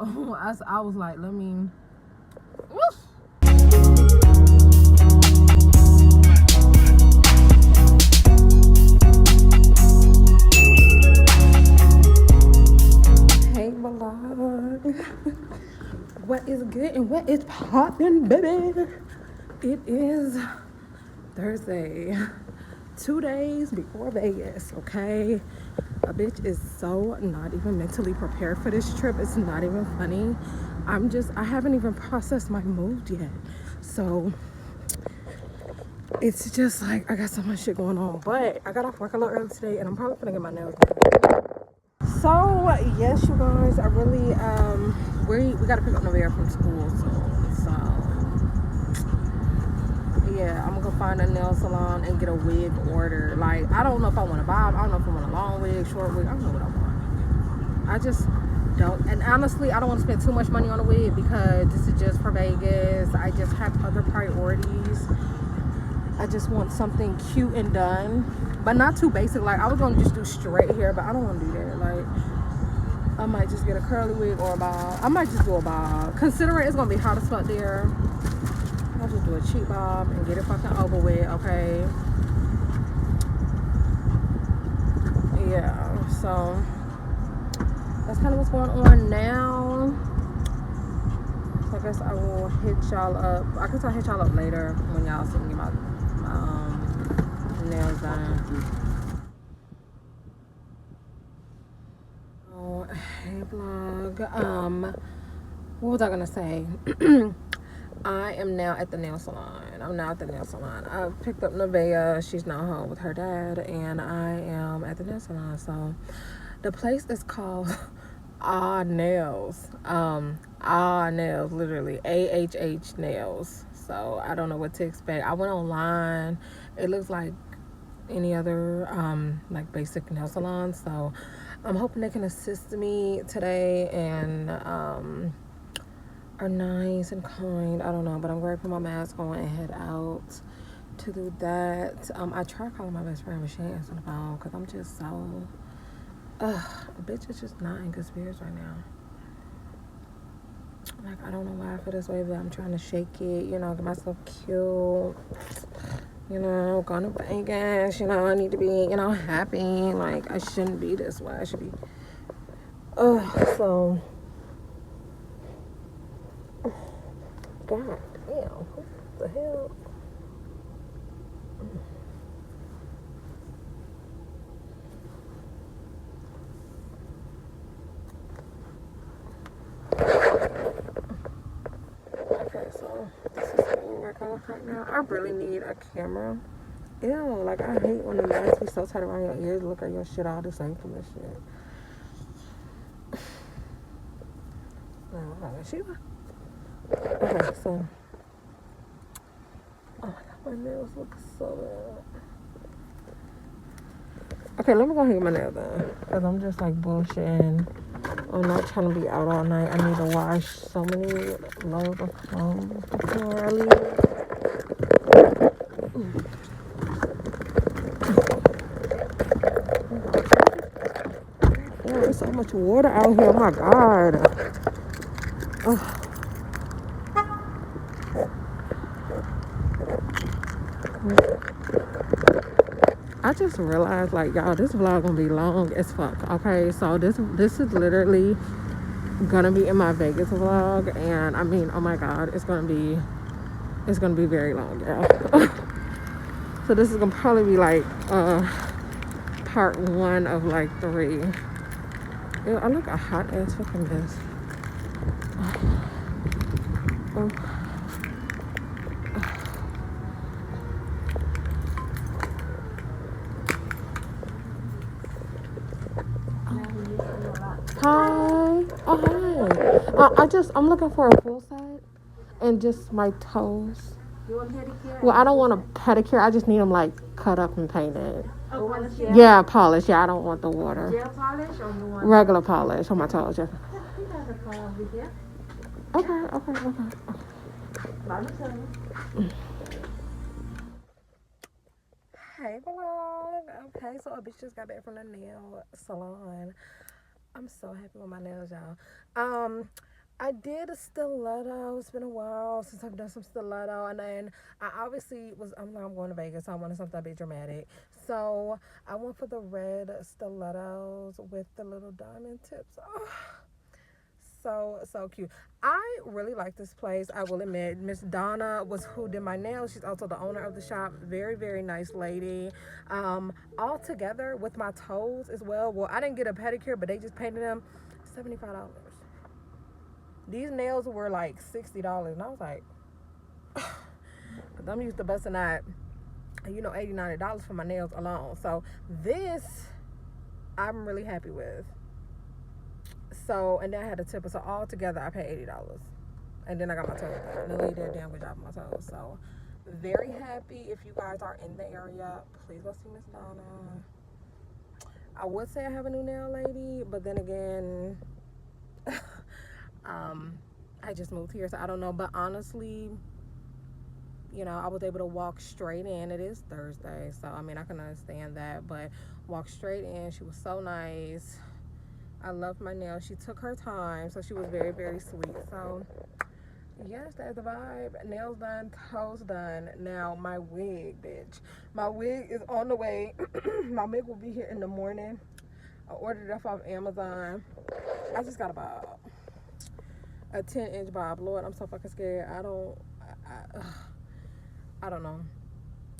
So I was like, let me. Woof. Hey vlog, what is good and what is poppin', baby? It is Thursday, 2 days before Vegas, okay? A bitch is so not even mentally prepared for this trip. It's not even funny. I haven't even processed my mood yet. So it's just like, I got so much shit going on. But I got off work a little early today and I'm probably gonna get my nails done. So yes, you guys, I really we gotta pick up Neriah from school soon. So yeah, I'm gonna go find a nail salon and get a wig ordered. Like, I don't know if I want a bob, I don't know if I want a long wig, short wig, I don't know what I want. I just don't, and honestly I don't want to spend too much money on a wig because this is just for Vegas. I just have other priorities. I just want something cute and done, but not too basic. Like, I was gonna just do straight hair, but I don't want to do that. Like, I might just get a curly wig or a bob. I might just do a bob. Considering it's gonna be hot as fuck there, I'll just do a cheap bob and get it fucking over with, okay? Yeah, so that's kind of what's going on now. So I guess I will hit y'all up. I guess I'll hit y'all up later when y'all see me about nails done. Oh, hey vlog. What was I gonna say? I am now at the nail salon. I'm now at the nail salon. I picked up Neriah. She's now home with her dad, and I am at the nail salon. So the place is called Ah Nails. Nails, literally AHH Nails. So I don't know what to expect. I went online. It looks like any other like basic nail salon. So I'm hoping they can assist me today and are nice and kind. I don't know, but I'm going to put my mask on and head out to do that. I tried calling my best friend, but she ain't answering the phone because I'm just so a bitch is just not in good spirits right now. Like, I don't know why I feel this way, but I'm trying to shake it, you know, get myself cute, you know, going to Vegas, you know, I need to be, you know, happy. Like, I shouldn't be this way. I should be, so, God damn, what the hell? Okay, so this is getting back off right now. I really need a camera. Ew, like, I hate when the mask be so tight around your ears. Look at your shit all the same from this shit. Okay, so, oh my god, my nails look so bad. Okay, let me go ahead and get my nails done, because I'm just like bullshitting. I'm not trying to be out all night. I need to wash so many loads of clothes before I leave. Yeah, there's so much water out here. Oh my god. Ugh. I just realized, like, y'all, this vlog gonna be long as fuck. Okay, so this is literally gonna be in my Vegas vlog, and I mean, oh my god, it's gonna be very long, y'all. So this is gonna probably be like part 1 of like 3. Ew, I look a hot ass fucking mess. Hi. Oh, hi. I'm looking for a full set and just my toes. You want pedicure? Well, I don't want a pedicure. I just need them like cut up and painted. Oh, Yeah, polish. Yeah, I don't want the water. gel polish or you want Regular polish on my toes. Yeah. we got the polish here. Okay. Hey vlog. Okay, so a bitch just got back from the nail salon. I'm so happy with my nails, y'all. I did a stiletto. It's been a while since I've done some stiletto, and then I obviously I'm going to Vegas, so I wanted something a bit dramatic. So I went for the red stilettos with the little diamond tips. Oh, so cute. I really like this place. I will admit, Miss Donna was who did my nails. She's also the owner of the shop. Very, very nice lady. All together with my toes as well. Well, I didn't get a pedicure, but they just painted them $75. These nails were like $60, and I was like, I'm used to busting out, $80, $90 for my nails alone. So this, I'm really happy with. So, and then I had a tip. So all together, I paid $80, and then I got my toes done. The lady did a damn good job on my toes. So, very happy. If you guys are in the area, please go see Miss Donna. I would say I have a new nail lady, but then again, I just moved here, so I don't know. But honestly, I was able to walk straight in. It is Thursday, so I mean, I can understand that, but walk straight in. She was so nice. I loved my nails. She took her time, so she was very, very sweet. So yes, that's the vibe. Nails done, toes done. Now my wig, bitch. My wig is on the way. My wig will be here in the morning. I ordered it off Amazon. I just got a bob, a 10-inch bob. Lord, I'm so fucking scared. I don't know,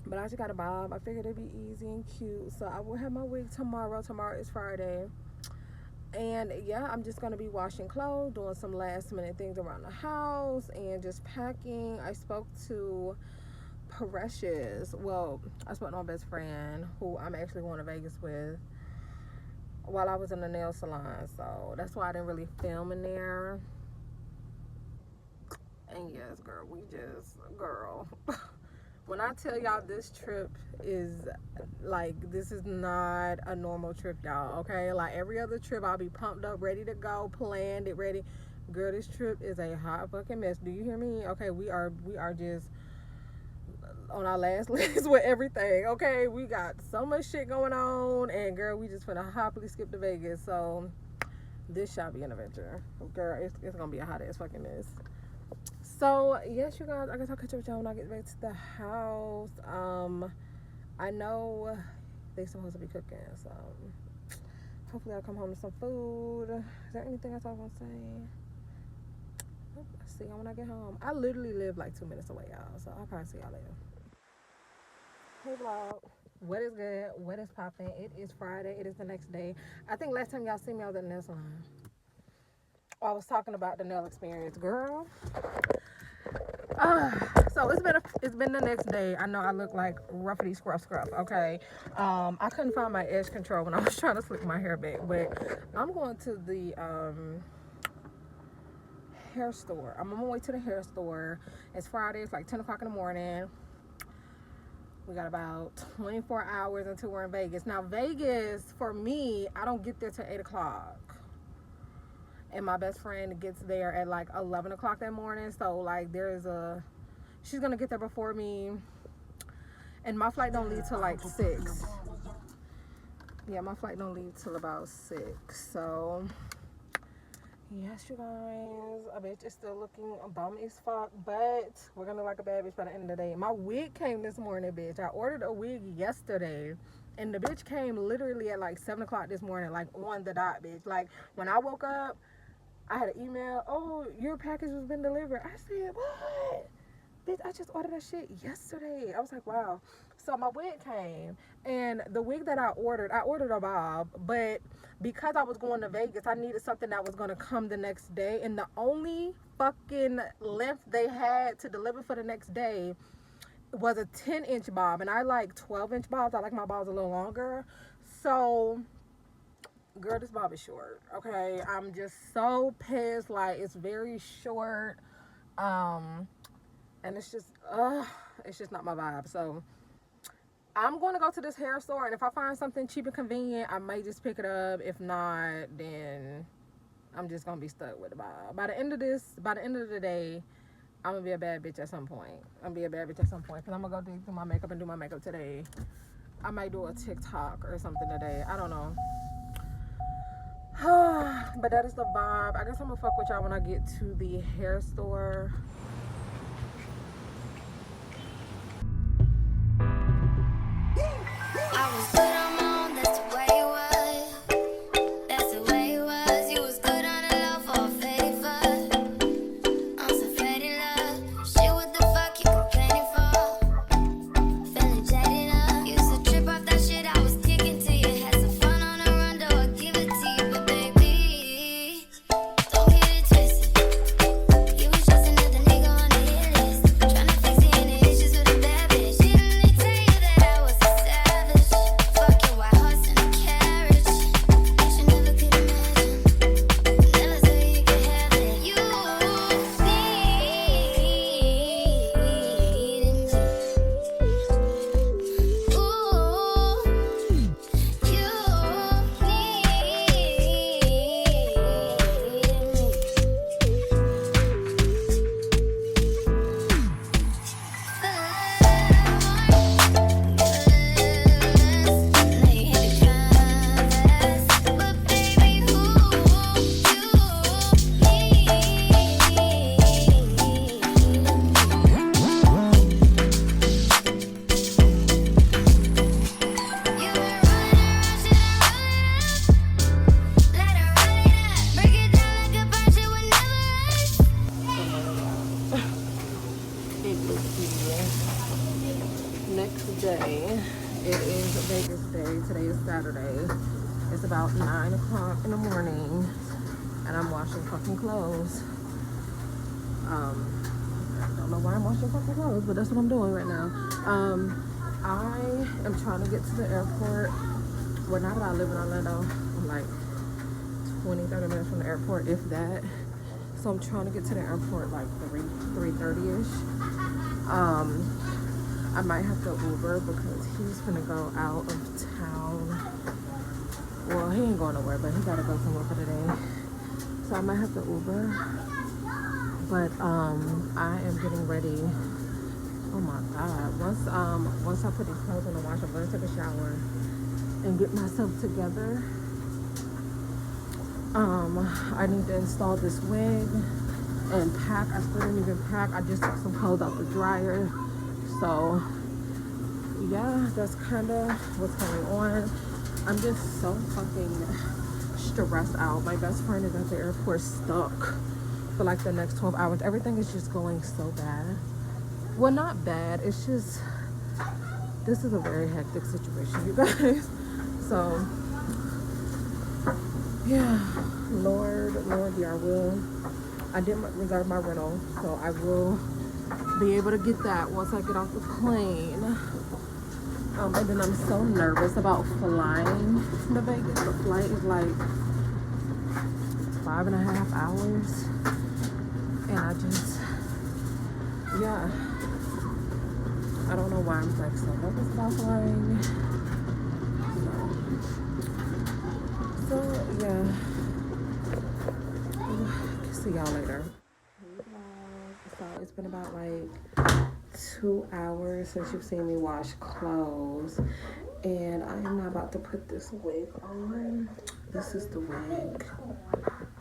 but I just got a bob. I figured it'd be easy and cute, so I will have my wig tomorrow. Tomorrow is Friday, and yeah, I'm just gonna be washing clothes, doing some last minute things around the house, and just packing. I spoke to Precious. Well, I spoke to my best friend, who I'm actually going to Vegas with, while I was in the nail salon, so that's why I didn't really film in there. And yes, girl, girl, when I tell y'all this trip is like, this is not a normal trip, y'all, okay? Like every other trip, I'll be pumped up, ready to go, planned it, ready. Girl, this trip is a hot fucking mess. Do you hear me? Okay, we are just on our last legs with everything, okay? We got so much shit going on, and girl, we just finna happily skip to Vegas. So this shall be an adventure, girl. It's gonna be a hot ass fucking mess. So yes, you guys, I guess I'll catch up with y'all when I get back to the house. I know they supposed to be cooking, so hopefully I'll come home to some food. Is there anything else I want to say? I'll see y'all when I get home. I literally live like 2 minutes away, y'all, so I'll probably see y'all later. Hey vlog, what is good? What is popping? It is Friday. It is the next day. I think last time y'all see me, I was at the nail salon. I was talking about the nail experience, girl. So it's been the next day. I know I look like ruffity scruff, okay? I couldn't find my edge control when I was trying to slick my hair back, but I'm going to the hair store. I'm on my way to the hair store. It's Friday. It's like 10 o'clock in the morning. We got about 24 hours until we're in Vegas. Now, Vegas, for me, I don't get there till 8 o'clock. And my best friend gets there at like 11 o'clock that morning. So, like, she's going to get there before me. And my flight don't leave till like 6. Yeah, my flight don't leave till about 6. So, yes, you guys, a bitch is still looking bum as fuck, but we're gonna look like a bad bitch by the end of the day. My wig came this morning, bitch. I ordered a wig yesterday, and the bitch came literally at like 7 o'clock this morning, like on the dot, bitch. Like, when I woke up, I had an email, oh, your package has been delivered. I said, what? Bitch, I just ordered that shit yesterday. I was like, wow. So my wig came, and the wig that I ordered a bob, but because I was going to Vegas, I needed something that was going to come the next day, and the only fucking length they had to deliver for the next day was a 10-inch bob, and I like 12-inch bobs. I like my bobs a little longer. So, girl, this bob is short, okay? I'm just so pissed. Like, it's very short, and it's just not my vibe. So I'm going to go to this hair store, and if I find something cheap and convenient, I might just pick it up. If not, then I'm just going to be stuck with the bob. By the end of the day, I'm going to be a bad bitch at some point. Because I'm going to go do my makeup and do my makeup today. I might do a TikTok or something today. I don't know. But that is the vibe. I guess I'm gonna fuck with y'all when I get to the hair store. I was good on my own, that's the way it was. That's the way it was. You was good on the low for a favor. I'm so faded love. Shit, what the fuck you complaining for? Feeling jaded up. Used to trip off that shit I was kicking to you. Had some fun on the run, though I give it to you. But baby, don't get it twisted. You was just another nigga on the hit list. Tryna fix any issues with a bad bitch. Didn't they tell you that I was a savage? Fuck your white horse and a carriage. But you never could imagine. Never said you could have it. You need me. Ooh, It is the next day. It is Vegas day. Today is Saturday. It's about 9 o'clock in the morning, and I'm washing fucking clothes. I don't know why I'm washing fucking clothes, but that's what I'm doing right now. I am trying to get to the airport. Well, now that I live in Orlando, I'm like 20-30 minutes from the airport, if that. So I'm trying to get to the airport like 3:30ish. I might have to Uber because he's gonna go out of town. Well, he ain't going nowhere, but he gotta go somewhere for the day. So I might have to Uber. But I am getting ready. Oh my god. Once I put these clothes in the wash, I'm gonna take a shower and get myself together. I need to install this wig and pack. I still didn't even pack. I just took some clothes out the dryer. So yeah, that's kind of what's going on. I'm just so fucking stressed out. My best friend is at the airport stuck for like the next 12 hours. Everything is just going so bad. Well, not bad. It's just, this is a very hectic situation, you guys. So yeah, Lord, yeah, I did reserve my rental, so I will be able to get that once I get off the plane. And then I'm so nervous about flying to Vegas. The flight is like 5.5 hours, and I just, yeah, I don't know why I'm like so nervous about flying. So yeah, see y'all later. So it's been about like 2 hours since you've seen me wash clothes, and I am now about to put this wig on. This is the wig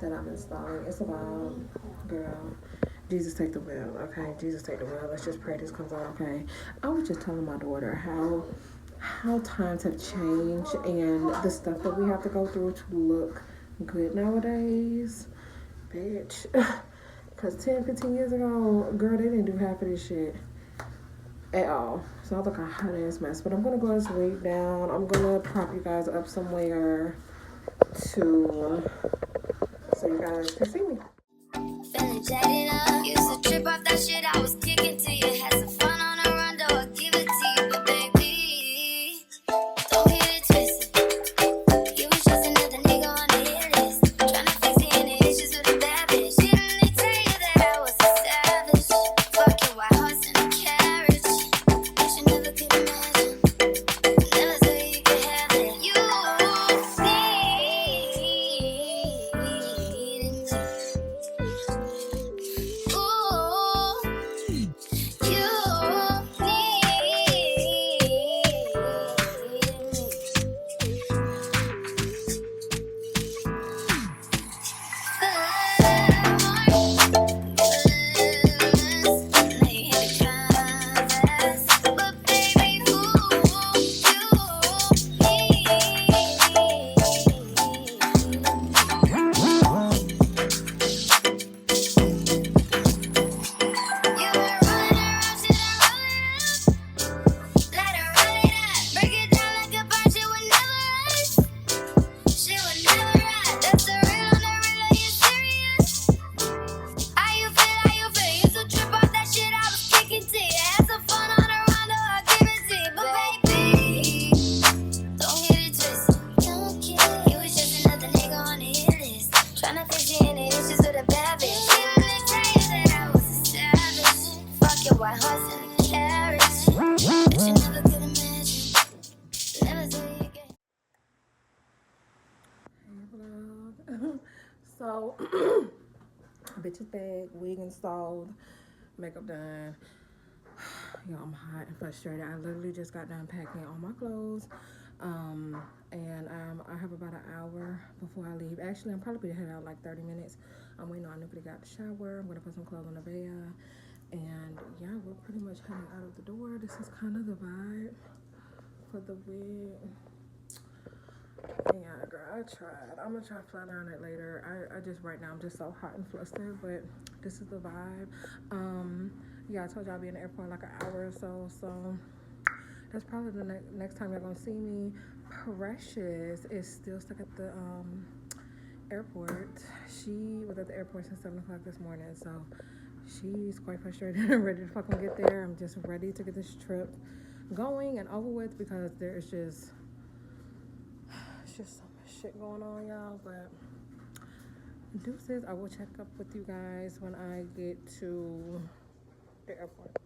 that I'm installing. It's about, girl, Jesus take the wheel, okay? Jesus take the wheel. Let's just pray this comes out, okay? I was just telling my daughter how times have changed and the stuff that we have to go through to look good nowadays, bitch. Because 10-15 years ago, girl, they didn't do half of this shit at all. So I look a hot ass mess. But I'm gonna go this wig down. I'm gonna prop you guys up somewhere so you guys can see me. feeling jaded up. Used to trip off that shit I was kicking to you. Had some fun on the run, though I give it to you. But baby, don't get it twisted. You was just another nigga on the hit list. Tryna fix any issues with a bad bitch. Didn't they tell you that I was a savage? Fuck your white horse and a carriage. But you never could imagine. Never said you could have it. You need me. Ooh. bag, wig installed, makeup done. Yo, I'm hot and frustrated. I literally just got done packing all my clothes. I have about an hour before I leave. Actually, I'm probably gonna head out like 30 minutes. I'm waiting on Nickolee to get out the shower. I'm gonna put some clothes on Neriah. And yeah, we're pretty much heading out of the door. This is kind of the vibe for the wig. Yeah, girl, I tried. I'm gonna try to flat iron it later. I just, right now, I'm just so hot and flustered, but this is the vibe. Yeah, I told y'all I'll be in the airport in like an hour or so, so that's probably the next time y'all gonna see me. Precious is still stuck at the airport. She was at the airport since 7 o'clock this morning, so she's quite frustrated and ready to fucking get there. I'm just ready to get this trip going and over with because there's just so much shit going on, y'all. But deuces, I will check up with you guys when I get to the airport.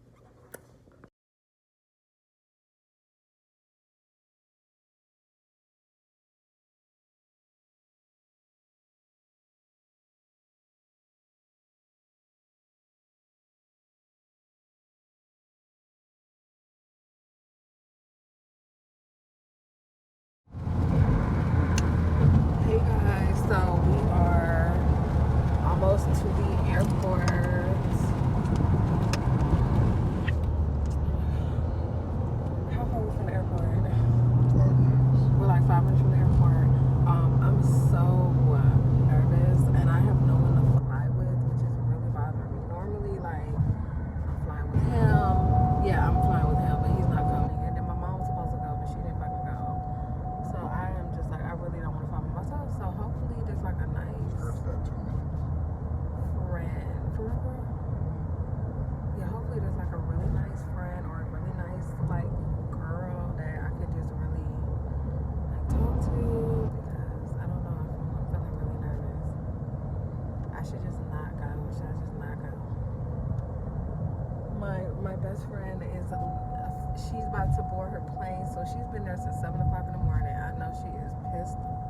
Hey guys, so we are almost to the airport. How far are we from the airport? 5 minutes. We're like 5 minutes from the airport. I'm so nervous and I have no one to fly with, which is really bothering me. Normally, like, I'm flying with him. Yeah, I'm flying with him, but he's not coming. And then my mom was supposed to go, but she didn't fucking go. So I am just like, I really don't want to fly by myself. So hopefully there's like a nice First that 2 minutes. friend. For real? Yeah, hopefully there's like a really nice friend or a really nice like girl that I could just really like talk to, because I don't know, I'm feeling really nervous. I should just not go. Should I just not go? My best friend is she's about to board her plane, so she's been there since 7 o'clock in the morning. I know she is pissed off.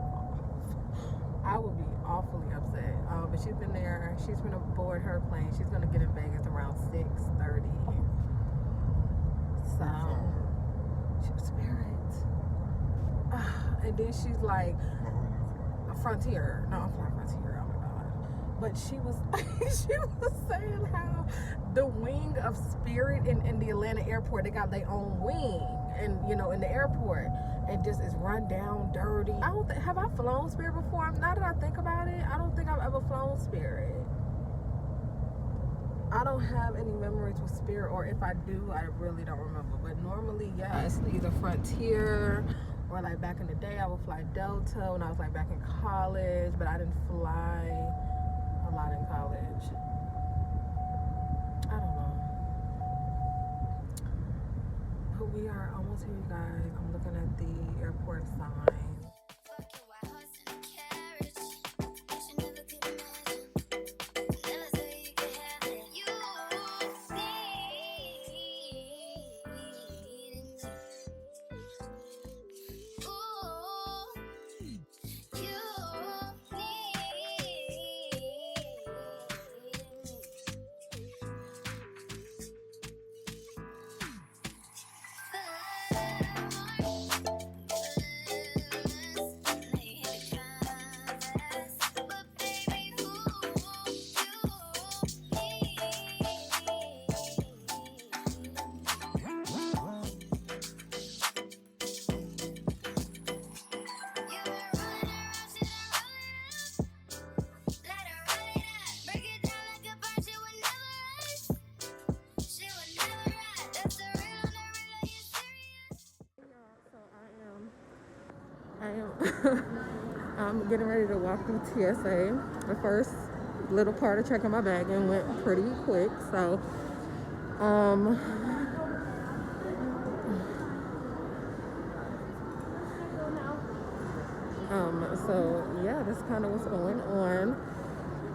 I would be awfully upset. But she's been there. She's gonna board her plane. She's gonna get in Vegas around 6:30. So she was Spirit. And then she's like Frontier. No, I'm flying Frontier. Oh my god. But she was she was saying how the wing of Spirit in the Atlanta airport, they got their own wing, and in the airport, and just is run down, dirty. I don't have I flown Spirit before? Now that I think about it, I don't think I've ever flown Spirit. I don't have any memories with Spirit, or if I do, I really don't remember. But normally, yes, either Frontier or like back in the day, I would fly Delta when I was like back in college, but I didn't fly a lot in college. I don't know. But we are almost here, you guys. I'm looking at the airport sign. Fuck your white horse in a carriage. You should never could imagine. Never say you could have it. You I'm getting ready to walk through TSA. The first little part of checking my bag and went pretty quick. So, so yeah, that's kind of what's going on.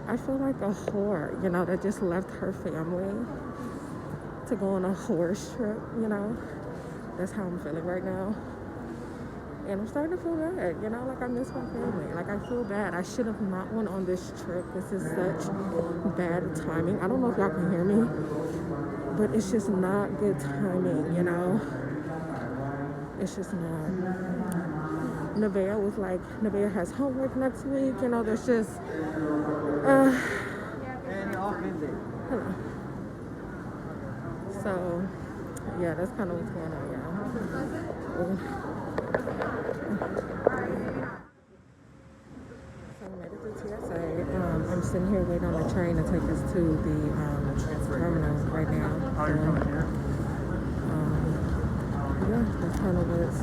I feel like a whore, that just left her family to go on a horse trip, That's how I'm feeling right now. And I'm starting to feel bad, you know, like I miss my family. Like I feel bad. I should have not went on this trip. This is such bad timing. I don't know if y'all can hear me, but it's just not good timing, you know. It's just not. Neriah was like, Neriah has homework next week, you know, there's just, hello. So, yeah, that's kind of what's going on, y'all. So I made it through TSA. I'm sitting here waiting on the train to take us to the terminal right now. Yeah, that's kind of what's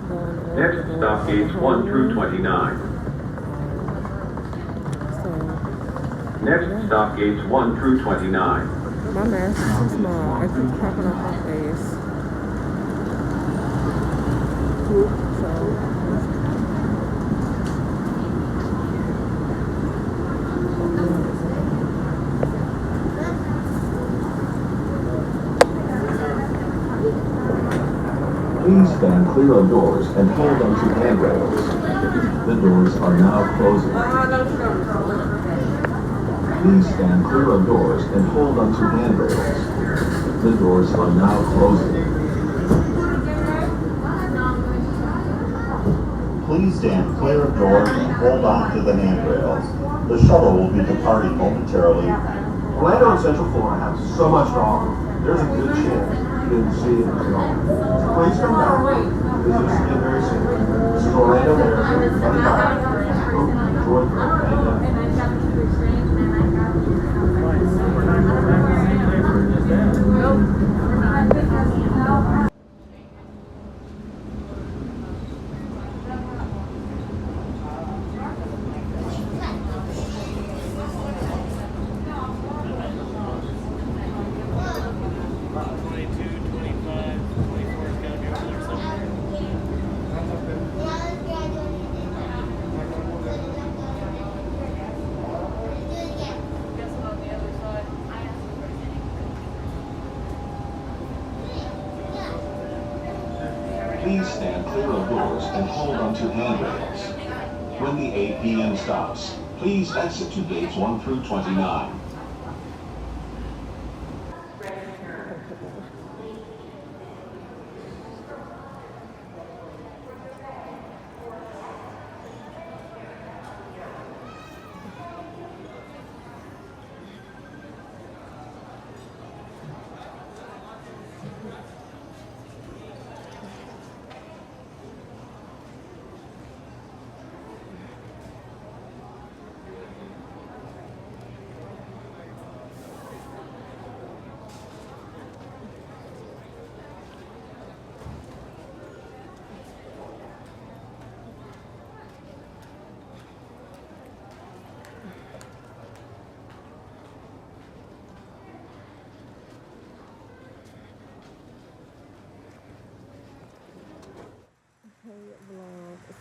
going on. Next stop gates 1 through 29. Next stop gates 1 through 29. My mask is too small. I keep popping off my face. So. Please stand clear of doors and hold onto handrails. The doors are now closing. Please stand clear of doors and hold onto handrails. The doors are now closing. Please stand clear of doors and hold on to the handrails. The shuttle will be departing momentarily. Orlando and Central Florida have so much to offer. There's a good chance you didn't see it at all. So please come back. Visit us again very soon. This is Orlando Mayor, Funny Bye. Enjoy Orlando. Please stand clear of doors and hold onto handrails. When the 8 p.m. stops, please exit to gates 1 through 29.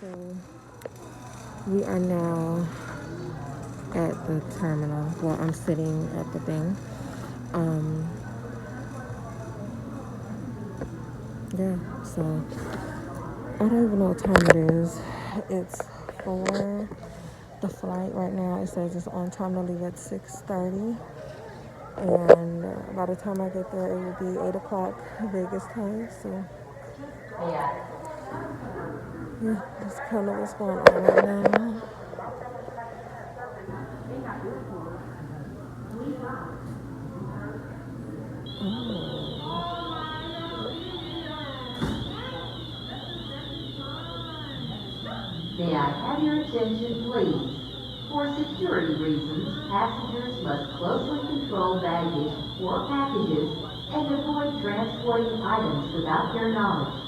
So we are now at the terminal. Well, I'm sitting at the thing. Yeah, so I don't even know what time it is. It's for the flight right now. It says it's on time to leave at 6:30. And by the time I get there, it will be 8 o'clock Vegas time. So yeah, that's kind of what's going on right now. May I have your attention, please? For security reasons, passengers must closely control baggage or packages and avoid transporting items without their knowledge.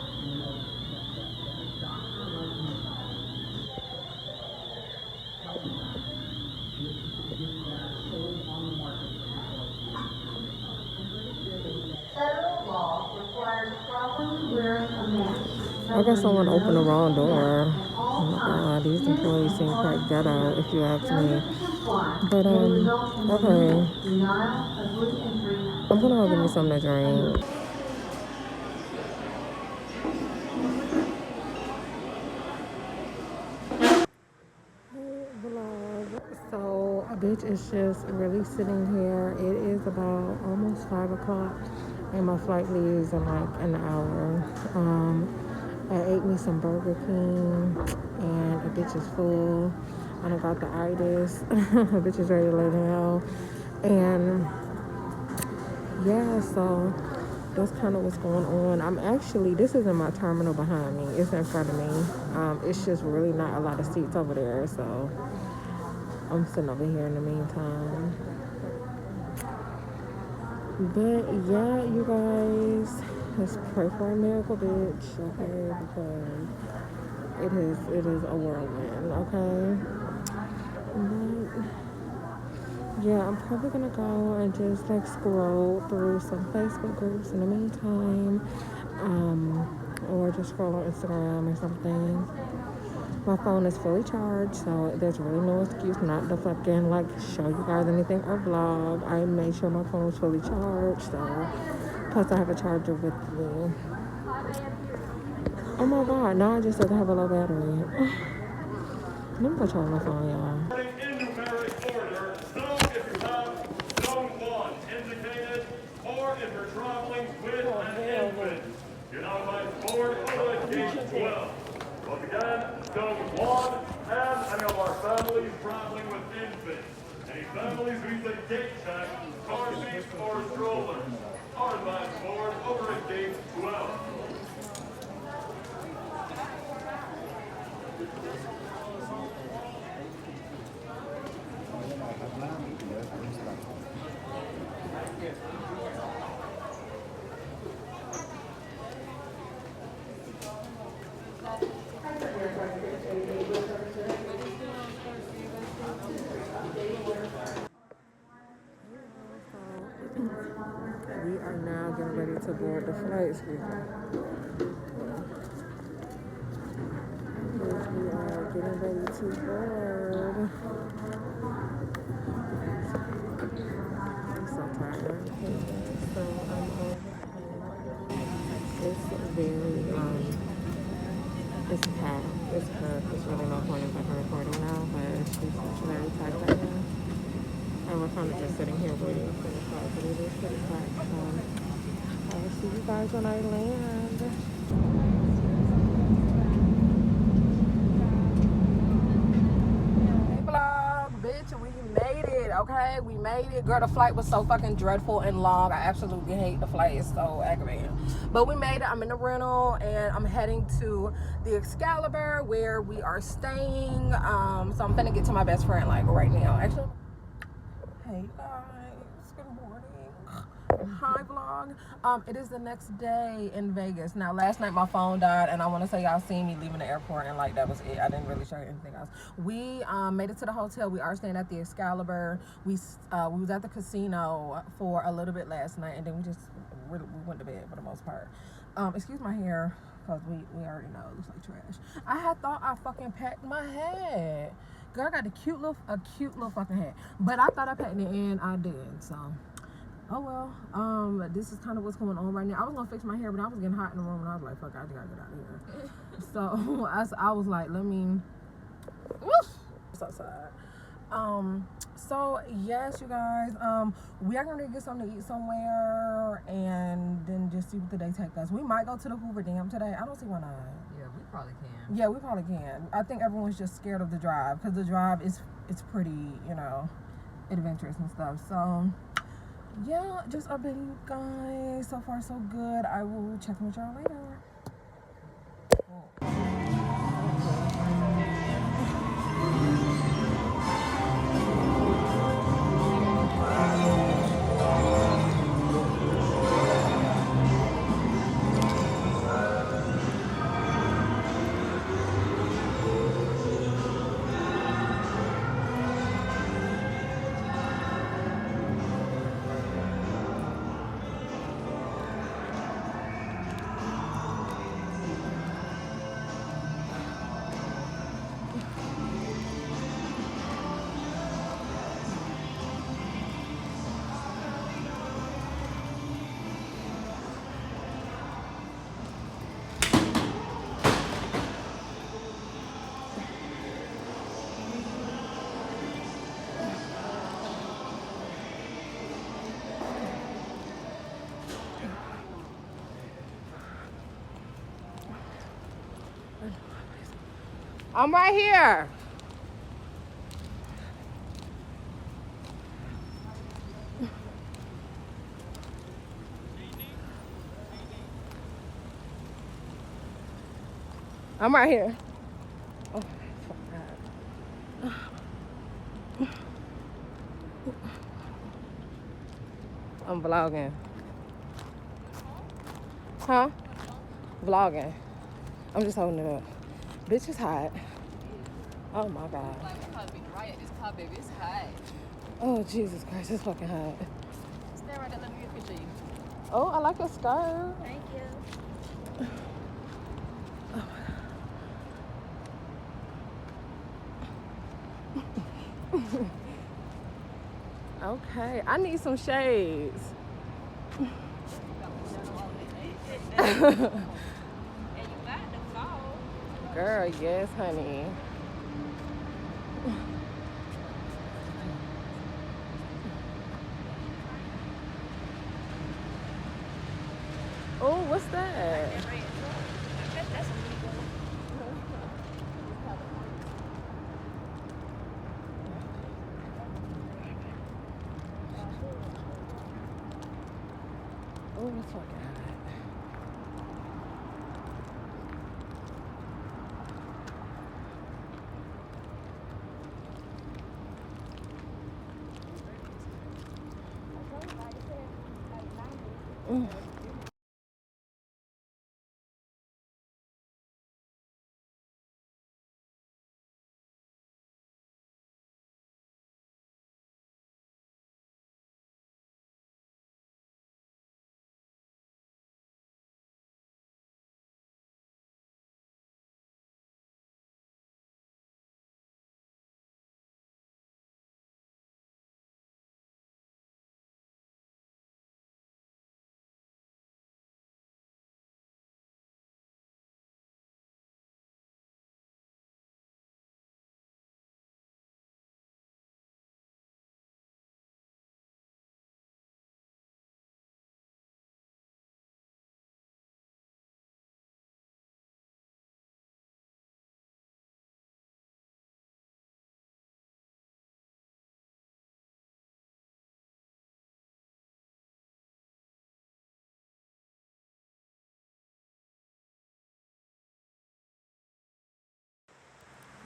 Federal law requires properly wearing a mask. I got someone open the wrong door. Oh my god, these employees seem quite ghetto, if you ask me. But, okay. I'm gonna go get me something to drink. Bitch is just really sitting here. It is about almost 5 o'clock and my flight leaves in like an hour. I ate me some Burger King and a bitch is full. I done got the itis. A bitch is ready to lay down. And yeah, so that's kind of what's going on. I'm actually, this isn't my terminal behind me. It's in front of me. It's just really not a lot of seats over there. So I'm sitting over here in the meantime. But yeah, you guys, let's pray for a miracle, bitch, okay? Because it is a whirlwind, okay? But yeah, I'm probably gonna go and just like scroll through some Facebook groups in the meantime, or just scroll on Instagram or something. My phone is fully charged, so there's really no excuse not to fucking like show you guys anything or vlog. I made sure my phone was fully charged, so plus I have a charger with me. Oh my god, now I just said I have a low battery. Let me go charge my phone, y'all. In numeric order, so if you have zone 1 indicated, or if you're traveling with an infant, you're now invited forward over at gate 12. Once again, zone 1, and any of our families traveling with infants. Any families who use a gate check, car seats, or strollers are invited forward over at gate 12. We are now getting ready to board the flight, excuse me. We are getting ready to board. I'm so tired. So I'm on. It's very, it's packed. It's packed. There's really no point in fucking recording now, but it's just very packed right now. And we're kind of just sitting here waiting for the flight, but it is pretty packed. So I'll see you guys when I land. Hey vlog, bitch, we made it, okay? We made it. Girl, the flight was so fucking dreadful and long. I absolutely hate the flight. It's so aggravating. But we made it. I'm in the rental and I'm heading to the Excalibur where we are staying. So I'm finna get to my best friend like right now. Actually, hey guys, good morning. Hi vlog. It is the next day in Vegas. Now last night my phone died and I want to say y'all seen me leaving the airport and like that was it. I didn't really show you anything else. We made it to the hotel. We are staying at the Excalibur. We was at the casino for a little bit last night and then we went to bed for the most part. Excuse my hair because we already know it looks like trash. I had thought I fucking packed my head. Girl, I got a cute little fucking hat. But I thought I packed it and I didn't, so. Oh well, this is kind of what's going on right now. I was gonna fix my hair, but I was getting hot in the room and I was like, fuck, I gotta get out of here. So, I was like, let me, whoosh, it's outside. So yes, you guys, we are gonna get something to eat somewhere and then just see what the day takes us. We might go to the Hoover Dam today. I don't see why not. Yeah, we probably can. Yeah, we probably can. I think everyone's just scared of the drive because the drive it's pretty, you know, adventurous and stuff. So yeah, just updating you guys. So far so good. I will check with y'all later. I'm right here. I'm right here. Oh, fuck that. I'm vlogging. Huh? Vlogging. I'm just holding it up. Bitch is hot. Oh my god. It's hot, baby. It's hot. Oh Jesus Christ, it's fucking hot. Stand right there. Let me get a picture of you. Oh, I like your skirt. Thank you. Okay, I need some shades. Girl, yes, honey. Oh, what's that? Oh, it's fucking hot.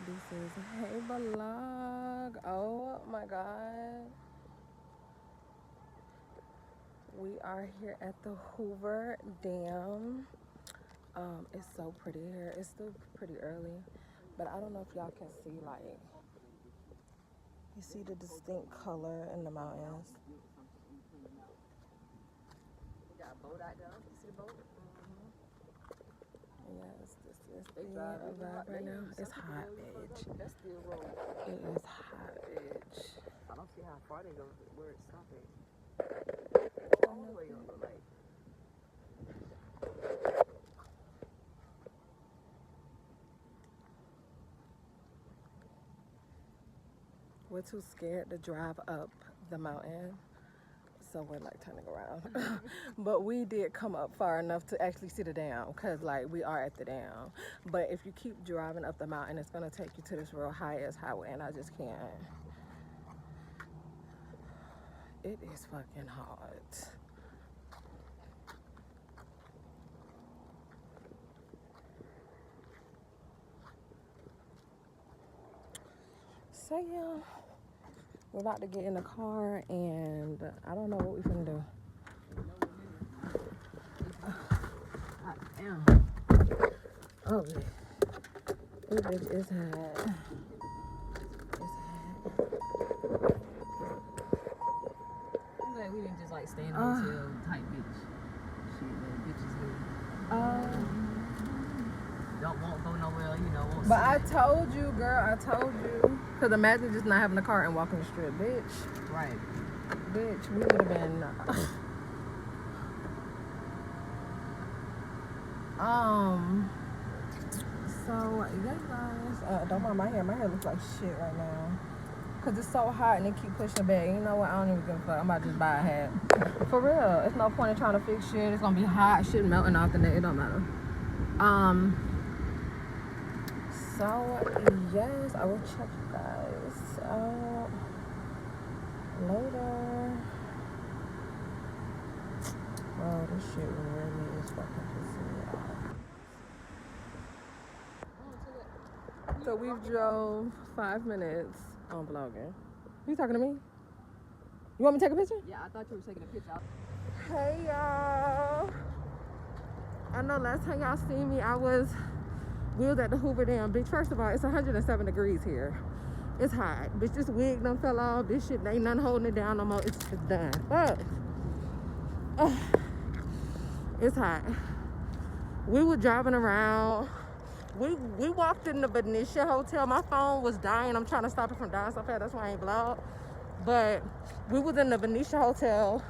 This is Hey Vlog. Oh my god. We are here at the Hoover Dam. It's so pretty here. It's still pretty early, but I don't know if y'all can see, like, you see the distinct color in the mountains. We got a boat out there. You see the boat? Yes, this is the vibe right now. It's hot, bitch. That's still rolling. It is hot, bitch. I don't see how far they go, where it's stopping. All the way on the lake. We're too scared to drive up the mountain, so we're like turning around. But we did come up far enough to actually see the dam, because like we are at the dam. But if you keep driving up the mountain, it's gonna take you to this real high-ass highway, and I just can't. It is fucking hot. So yeah, we're about to get in the car, and I don't know what we're gonna do. Damn. Oh, this bitch is hot. It's hot. I'm glad we didn't just like stay in a hotel type bitch. Shit, man, bitches who don't won't go nowhere, you know. Won't But see I it. told you, girl, I told you. Cause imagine just not having a car and walking the strip, bitch. Right. Bitch, we would have been. So yeah, guys. Don't mind my hair. My hair looks like shit right now. Cause it's so hot and they keep pushing it back. You know what? I don't even give a fuck. I'm about to just buy a hat. For real. It's no point in trying to fix shit. It's gonna be hot. Shit melting off the neck. It don't matter. So, yes, I will check you guys out later. Oh, this shit really is fucking pissing me off. So we've drove 5 minutes on vlogging. You talking to me? You want me to take a picture? Yeah, I thought you were taking a picture. Hey y'all. I know last time y'all seen me, we was at the Hoover Dam. Bitch, first of all, it's 107 degrees here. It's hot. Bitch, this wig done fell off. This shit, ain't nothing holding it down no more. It's done. But, it's hot. We were driving around. We walked in the Venetia Hotel. My phone was dying. I'm trying to stop it from dying so fast. That's why I ain't vlog. But we was in the Venetia Hotel.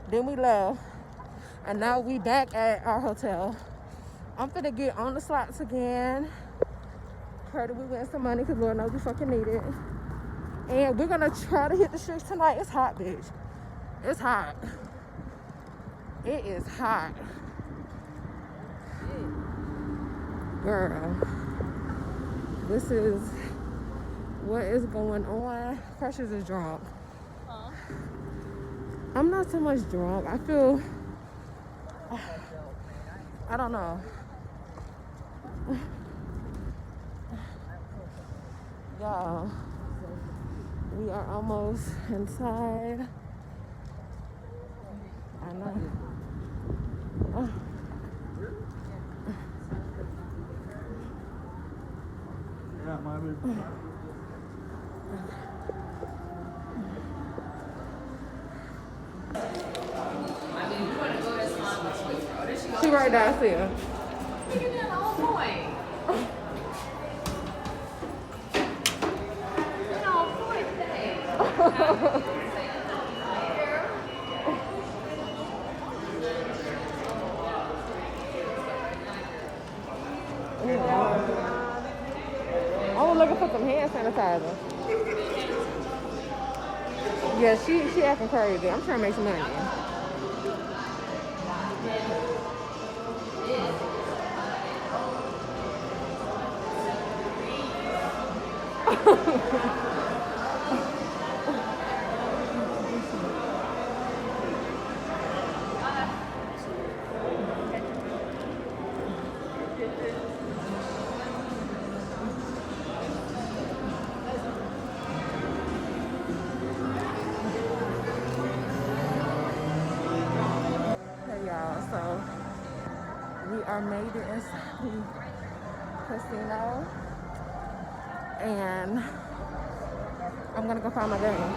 Then we left. And now we back at our hotel. I'm finna get on the slots again. Pray that we win some money, because Lord knows we fucking need it. And we're gonna try to hit the streets tonight. It's hot, bitch. It's hot. It is hot. Girl. This is what is going on. Precious is drunk. Huh? I'm not so much drunk. I feel, I don't know. Y'all, we are almost inside. I know. Yeah, my baby. She right there, I see her. You're doing the whole point. You're on point today. I was looking for some hand sanitizer. Yeah, she acting crazy. I'm trying to make some money. Made it inside the casino, and I'm gonna go find my game.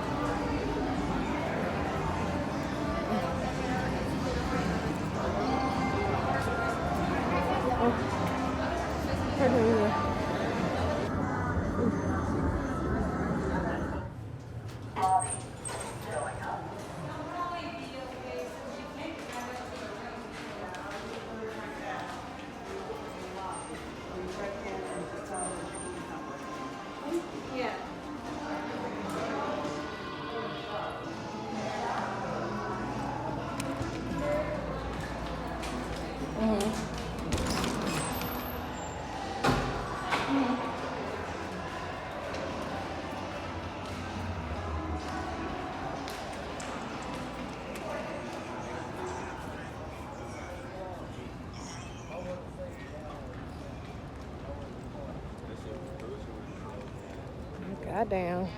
Goddamn.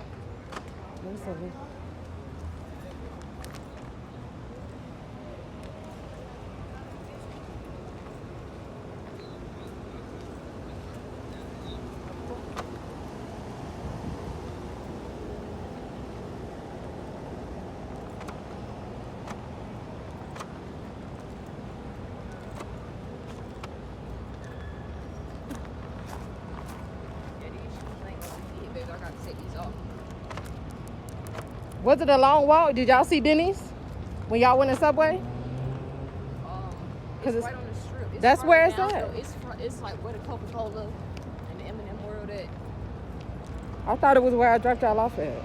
Was it a long walk? Did y'all see Denny's when y'all went in Subway? It's right on the strip. It's that's where it's down, at. It's like where the Coca-Cola and the M&M world at. I thought it was where I dropped y'all off at.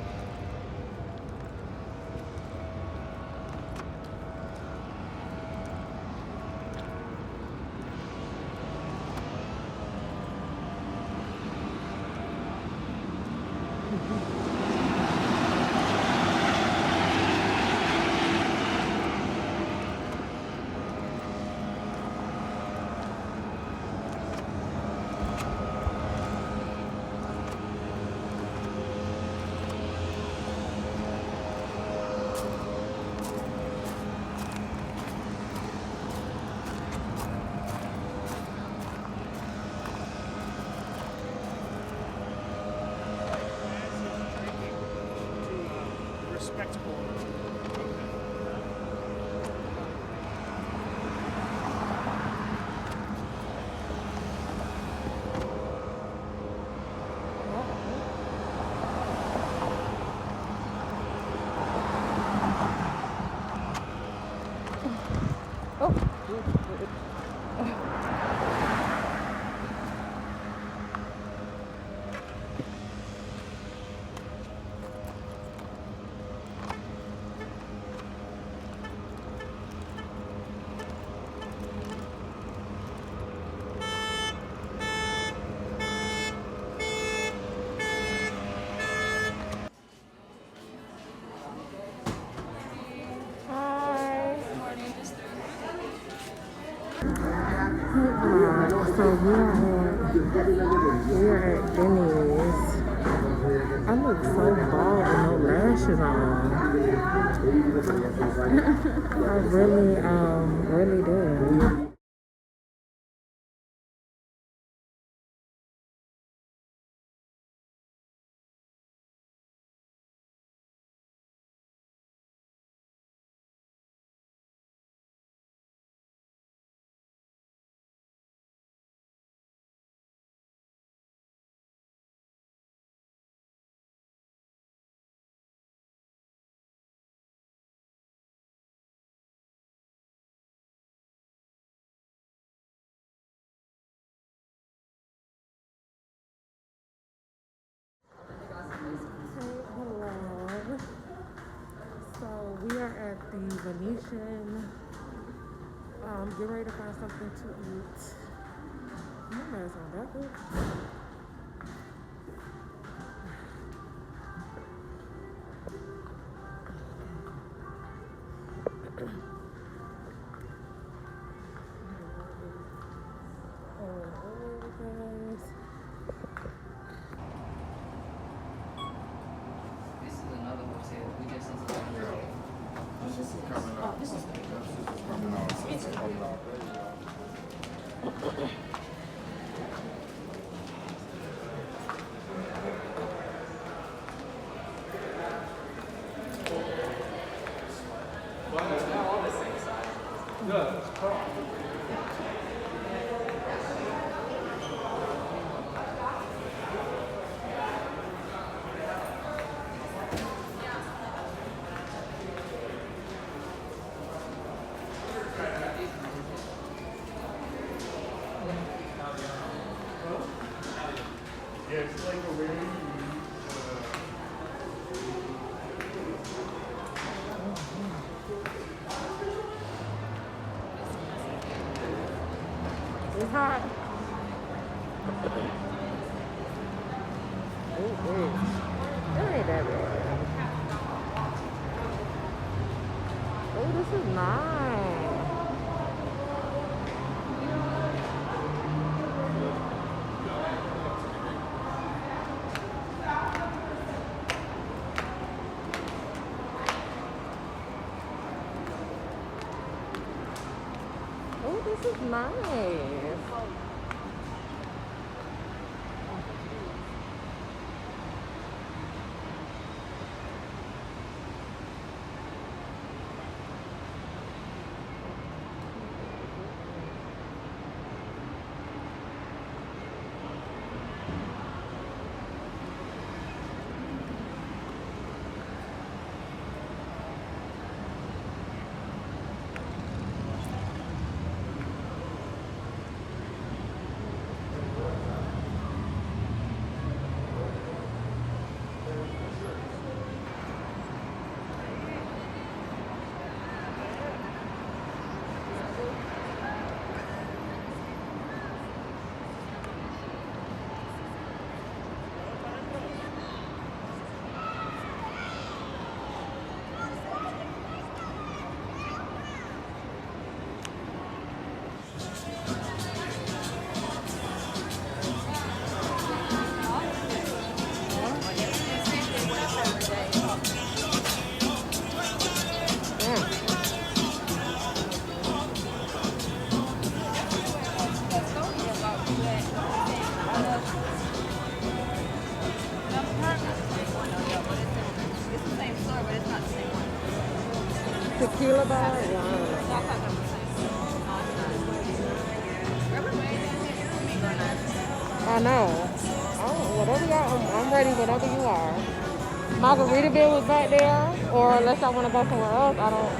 So we are at Denny's. I look so bald with no lashes on. I really do. Hello. So we are at the Venetian. Get ready to find something to eat. My mask on that good. This is another hotel. We just is It's hot. It ain't that bad. Oh, this is nice. Oh, this is nice. Tequila bar? Wow. I know. Oh, whatever y'all, I'm ready, whatever you are. Margaritaville was back there, or unless y'all want to go somewhere else, I don't.